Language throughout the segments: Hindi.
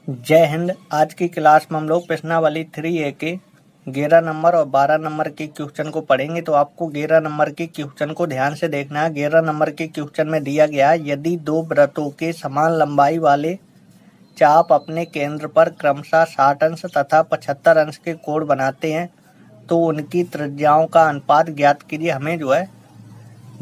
जय हिंद। आज की क्लास में हम लोग प्रश्नावली 3A के 11 नंबर और 12 नंबर के क्वेश्चन को पढ़ेंगे। तो आपको 11 नंबर के क्वेश्चन को ध्यान से देखना है। 11 नंबर के क्वेश्चन में दिया गया है, यदि दो वृत्तों के समान लंबाई वाले चाप अपने केंद्र पर क्रमशः 60 अंश तथा 75 अंश के कोण बनाते हैं तो उनकी त्रिज्याओं का अनुपात ज्ञात कीजिए। हमें जो है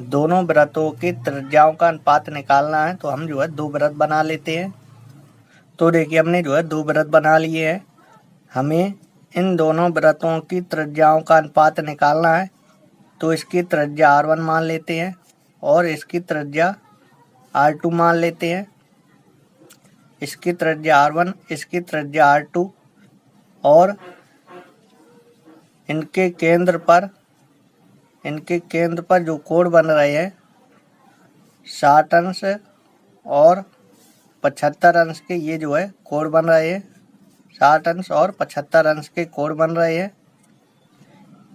दोनों वृत्तों की त्रिज्याओं का अनुपात निकालना है। तो हम जो है दो वृत्त बना लेते हैं। तो देखिए हमने जो है दो वृत्त बना लिए हैं। हमें इन दोनों वृत्तों की त्रिज्याओं का अनुपात निकालना है। तो इसकी त्रिज्या R1 मान लेते हैं और इसकी त्रिज्या R2 मान लेते हैं। इसकी त्रिज्या R1, इसकी त्रिज्या R2 और इनके केंद्र पर जो कोण बन रहे हैं 60 अंश और 75 अंश के, ये जो है कोण बन रहे हैं 60 अंश और 75 अंश के कोण बन रहे हैं।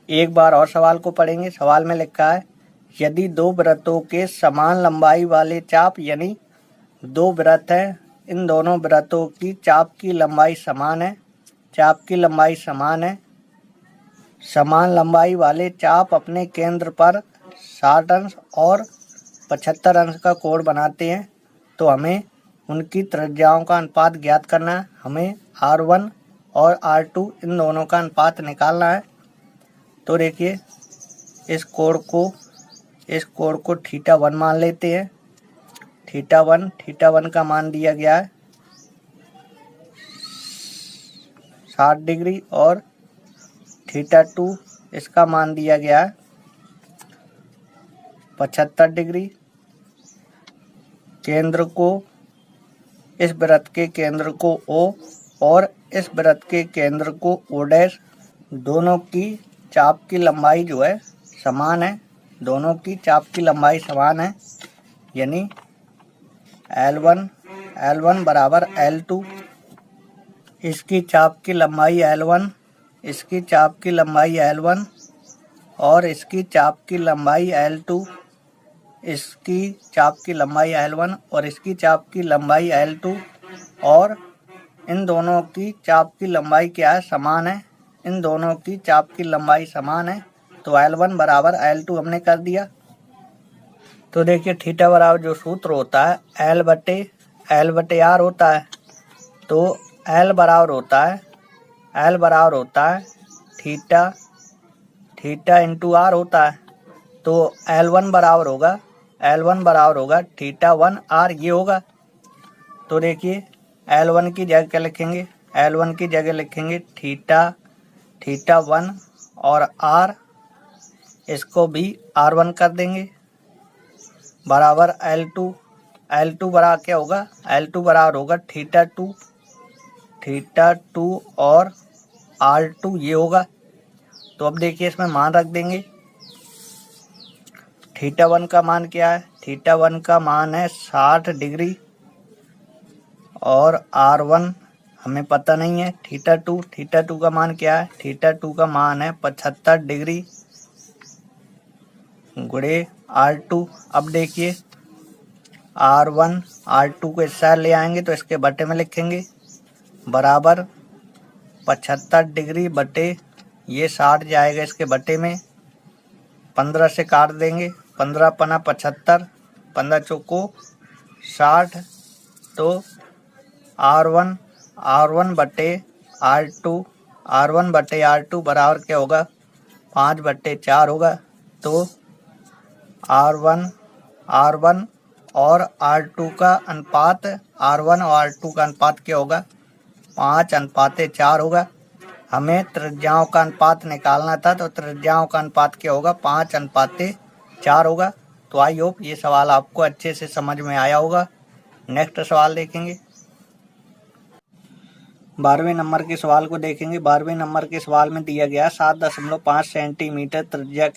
एक बार और सवाल को पढ़ेंगे। सवाल में लिखा है, यदि दो वृत्तों के समान लंबाई वाले चाप, यानी दो वृत्त हैं, इन दोनों वृत्तों की चाप की लंबाई समान है। चाप की लंबाई समान है। समान लंबाई वाले चाप अपने केंद्र पर 60 अंश और 75 अंश का कोण बनाते हैं तो हमें उनकी त्रिज्याओं का अनुपात ज्ञात करना है। हमें R1 और R2 इन दोनों का अनुपात निकालना है। तो देखिए इस कोण को θ1 मान लेते हैं। θ1 का मान दिया गया है 60 डिग्री और θ2 इसका मान दिया गया है 75 डिग्री। केंद्र को, इस वृत्त के केंद्र को O और इस वृत्त के केंद्र को O', दोनों की चाप की लंबाई जो है समान है। दोनों की चाप की लंबाई समान है, यानी L1 बराबर L2। इसकी चाप की लंबाई L1, इसकी चाप की लंबाई L1 और इसकी चाप की लंबाई L2। इसकी चाप की लंबाई L1 और इसकी चाप की लंबाई L2 और इन दोनों की चाप की लंबाई क्या है? समान है। इन दोनों की चाप की लंबाई समान है तो L1 बराबर L2 हमने कर दिया। तो देखिए थीटा बराबर जो सूत्र होता है L बटे R होता है। तो L बराबर होता है थीटा इंटू R होता है। तो L1 बराबर होगा θ1 R, ये होगा। तो देखिए L1 की जगह क्या लिखेंगे? L1 की जगह लिखेंगे θ1 और R, इसको भी R1 कर देंगे बराबर L2 बराबर क्या होगा? L2 बराबर होगा θ2 और R2, ये होगा। तो अब देखिए इसमें मान रख देंगे। θ1 का मान क्या है? θ1 का मान है 60 डिग्री और R1 हमें पता नहीं है। θ2 का मान क्या है? θ2 का मान है 75 डिग्री गुणे R2। अब देखिए R1 R2 को इस साइड ले आएंगे तो इसके बटे में लिखेंगे बराबर 75 डिग्री बटे, ये 60 जाएगा इसके बटे में, 15 से काट देंगे, 15 पना 75, 15 चौको 60। तो R1 बटे R2 बराबर क्या होगा? 5/4 होगा। तो R1 और R2 का अनुपात, R1 और R2 का अनुपात क्या होगा? 5:4 होगा। हमें त्रिज्याओं का अनुपात निकालना था तो त्रिज्याओं का अनुपात क्या होगा? 5:4 होगा। तो आई होप ये सवाल आपको अच्छे से समझ में आया होगा। नेक्स्ट सवाल देखेंगे। 12वें नंबर के सवाल को देखेंगे। 12वें नंबर के सवाल में दिया गया 7.5 सेंटीमीटर त्रिज्या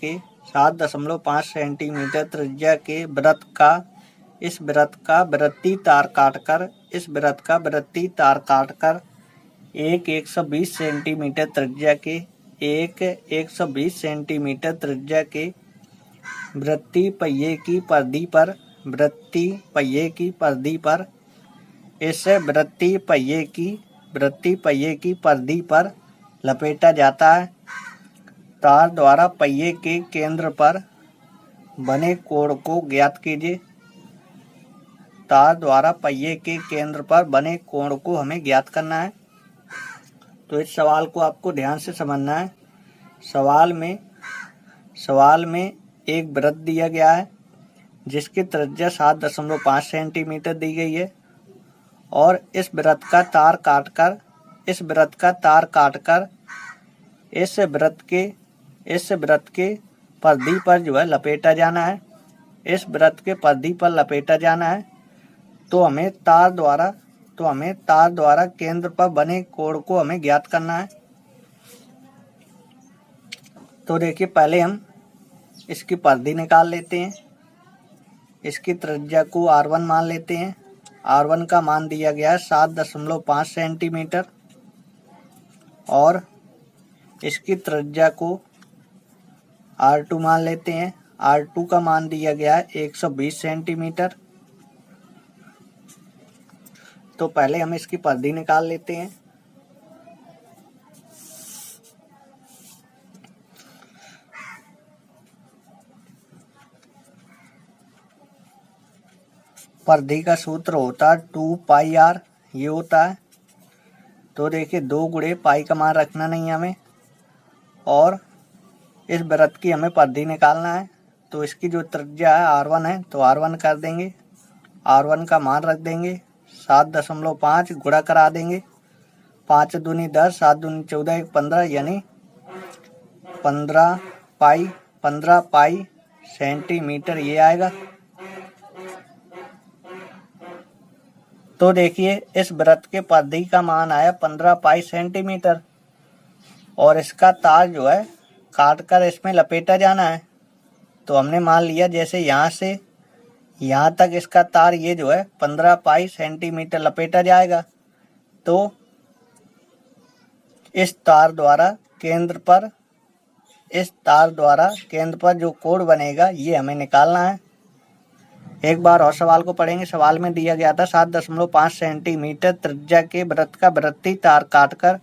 के वृत्त का इस वृत्त का वृत्तीय तार काटकर एक 120 सेंटीमीटर त्रिज्या के वृत्तीय पहिये की परिधि पर इस वृत्तीय पहिए की परिधि पर लपेटा जाता है। तार द्वारा पहिए के केंद्र पर बने कोण को ज्ञात कीजिए। तार द्वारा पहिए के केंद्र पर बने कोण को हमें ज्ञात करना है। तो इस सवाल को आपको ध्यान से समझना है। सवाल में एक वृत्त दिया गया है जिसकी त्रिज्या 7.5 सेंटीमीटर दी गई है और इस वृत्त का तार काटकर इस वृत्त के परिधि पर जो है लपेटा जाना है। इस वृत्त के परिधि पर लपेटा जाना है। तो हमें तार द्वारा केंद्र पर बने कोण को हमें ज्ञात करना है। तो देखिए, पहले हम इसकी परिधि निकाल लेते हैं। इसकी त्रिज्या को R1 मान लेते हैं। R1 का मान दिया गया है 7.5 सेंटीमीटर और इसकी त्रिज्या को R2 मान लेते हैं। R2 का मान दिया गया है 120 सेंटीमीटर। तो पहले हम इसकी परिधि निकाल लेते हैं। परिधि का सूत्र होता है 2πr, ये होता है। तो देखिए 2 गुणे पाई का मान रखना नहीं है हमें और इस वृत्त की हमें परिधि निकालना है। तो इसकी जो त्रिज्या है R1 है, तो R1 कर देंगे। R1 का मान रख देंगे 7.5 गुणा करा देंगे। 5 दूनी 10, 7 दूनी 14, 1 15 यानी 15 पाई सेंटीमीटर ये आएगा। तो देखिए, इस वृत्त के परिधि का मान आया 15 पाई सेंटीमीटर और इसका तार जो है काट कर इसमें लपेटा जाना है। तो हमने मान लिया जैसे यहाँ से यहाँ तक इसका तार ये जो है 15 पाई सेंटीमीटर लपेटा जाएगा। तो इस तार द्वारा केंद्र पर जो कोण बनेगा ये हमें निकालना है। एक बार और सवाल को पढ़ेंगे। सवाल में दिया गया था 7.5 सेंटीमीटर त्रिज्या के वृत्त का वृत्तीय तार काटकर।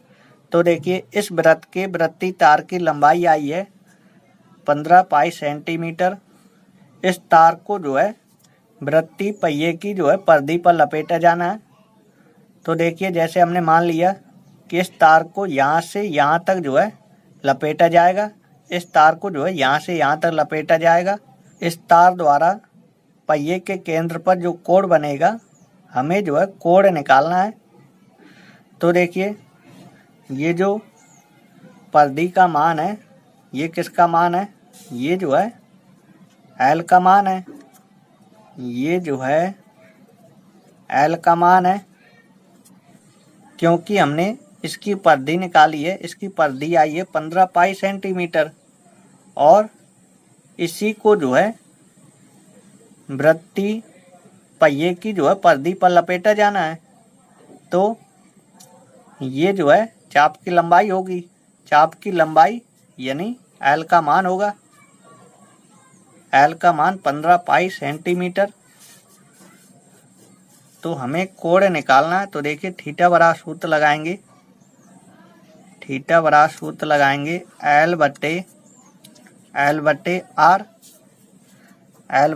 तो देखिए, इस वृत्त के वृत्तीय तार की लंबाई आई है 15 पाई सेंटीमीटर। इस तार को जो है वृत्तीय पहिए की जो है परिधि पर लपेटा जाना है। तो देखिए, जैसे हमने मान लिया कि इस तार को यहाँ से यहाँ तक जो है लपेटा जाएगा। इस तार को जो है यहाँ से यहाँ तक लपेटा जाएगा। इस तार द्वारा पहिए के केंद्र पर जो कोण बनेगा हमें जो है कोण निकालना है। तो देखिए, ये जो परिधि का मान है ये किसका मान है? ये जो है L का मान है। ये जो है L का मान है क्योंकि हमने इसकी परिधि निकाली है। इसकी परिधि आई है 15 पाई सेंटीमीटर और इसी को जो है वृत्तीय पहिए की जो है परिधि पर लपेटा जाना है। तो ये जो है चाप की लंबाई होगी। चाप की लंबाई यानी L का मान होगा। L का मान 15 पाई सेंटीमीटर। तो हमें कोण निकालना है। तो देखिए, थीटा बराबर सूत्र लगाएंगे। L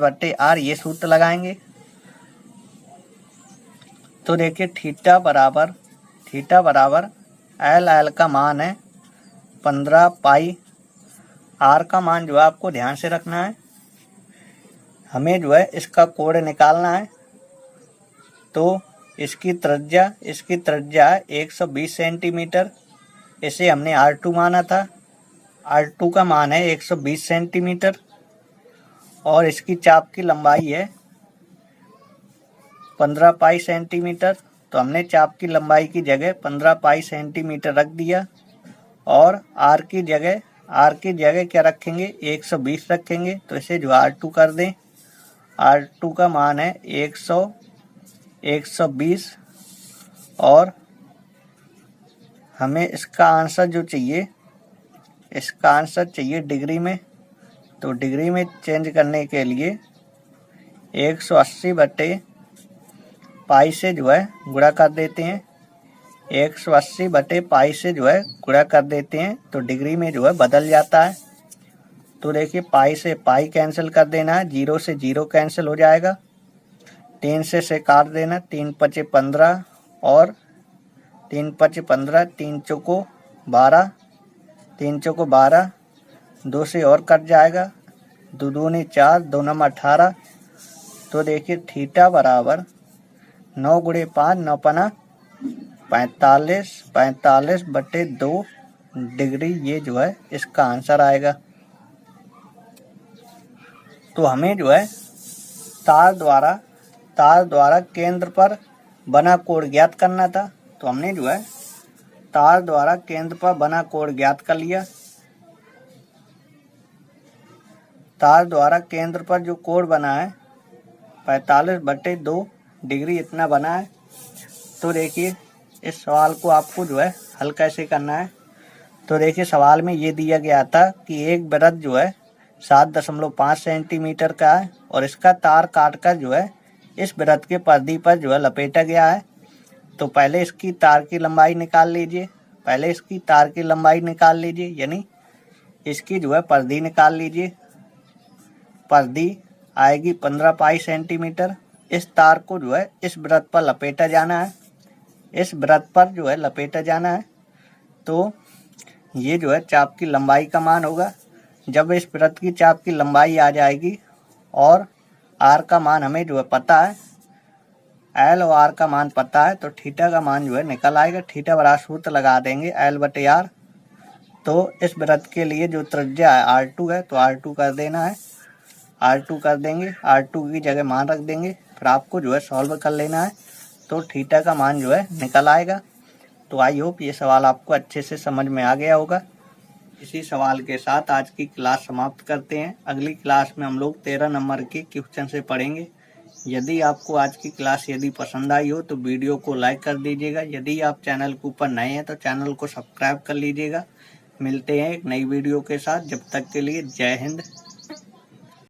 बटे R ये सूत्र लगाएंगे। तो देखिए, थीटा बराबर L का मान है 15 पाई। R का मान जो है आपको ध्यान से रखना है। हमें जो है इसका कोण निकालना है। तो इसकी त्रिज्या है 120 सेंटीमीटर। इसे हमने R2 माना था। R2 का मान है 120 सेंटीमीटर और इसकी चाप की लंबाई है 15 पाई सेंटीमीटर। तो हमने चाप की लंबाई की जगह 15 पाई सेंटीमीटर रख दिया और R की जगह क्या रखेंगे? 120 रखेंगे। तो इसे जो R2 कर दें। R2 का मान है 120 और हमें इसका आंसर जो चाहिए, डिग्री में। तो डिग्री में चेंज करने के लिए 180 बटे पाई से जो है गुणा कर देते हैं, 180 बटे पाई से जो है गुणा कर देते हैं तो डिग्री में जो है बदल जाता है। तो देखिए पाई से पाई कैंसिल कर देना है, 0 से 0 कैंसिल हो जाएगा, 3 से काट देना, 3 पचे 15 और 3 पचे 15, 3 चौको 12, 3 चौको 12, 2 से और कट जाएगा, 2 दूनी 4, 2 नम 18। तो देखिए थीटा बराबर 9 गुणे 5, 9 पना 45, 45 बटे 2 डिग्री, ये जो है इसका आंसर आएगा। तो हमें जो है तार द्वारा केंद्र पर बना कोण ज्ञात करना था। तो हमने जो है तार द्वारा केंद्र पर बना कोण ज्ञात कर लिया। तार द्वारा केंद्र पर जो कोण बना है 45 बटे 2 डिग्री इतना बना है। तो देखिए इस सवाल को आपको जो है हल कैसे करना है। तो देखिए सवाल में ये दिया गया था कि एक वृत्त जो है 7.5 सेंटीमीटर का है और इसका तार काटकर जो है इस वृत्त के परिधि पर जो है लपेटा गया है। तो पहले इसकी तार की लंबाई निकाल लीजिए, यानी इसकी जो है परिधि निकाल लीजिए। परिधि आएगी 15 पाई सेंटीमीटर। इस तार को जो है इस वृत्त पर लपेटा जाना है, तो ये जो है चाप की लंबाई का मान होगा। जब इस वृत्त की चाप की लंबाई आ जाएगी और आर का मान हमें जो है पता है, एल और आर का मान पता है, तो थीटा का मान जो है निकल आएगा। थीटा बराबर सूत्र लगा देंगे एल बटे आर। तो इस वृत्त के लिए जो त्रिज्या है R2 है, तो R2 कर देना है, R2 कर देंगे, R2 की जगह मान रख देंगे। फिर आपको जो है सॉल्व कर लेना है, तो थीटा का मान जो है निकल आएगा। तो आई होप ये सवाल आपको अच्छे से समझ में आ गया होगा। इसी सवाल के साथ आज की क्लास समाप्त करते हैं। अगली क्लास में हम लोग 13 नंबर के क्वेश्चन से पढ़ेंगे। यदि आपको आज की क्लास पसंद आई हो तो वीडियो को लाइक कर दीजिएगा। यदि आप चैनल के ऊपर नए हैं तो चैनल को सब्सक्राइब कर लीजिएगा। मिलते हैं एक नई वीडियो के साथ, जब तक के लिए जय हिंद।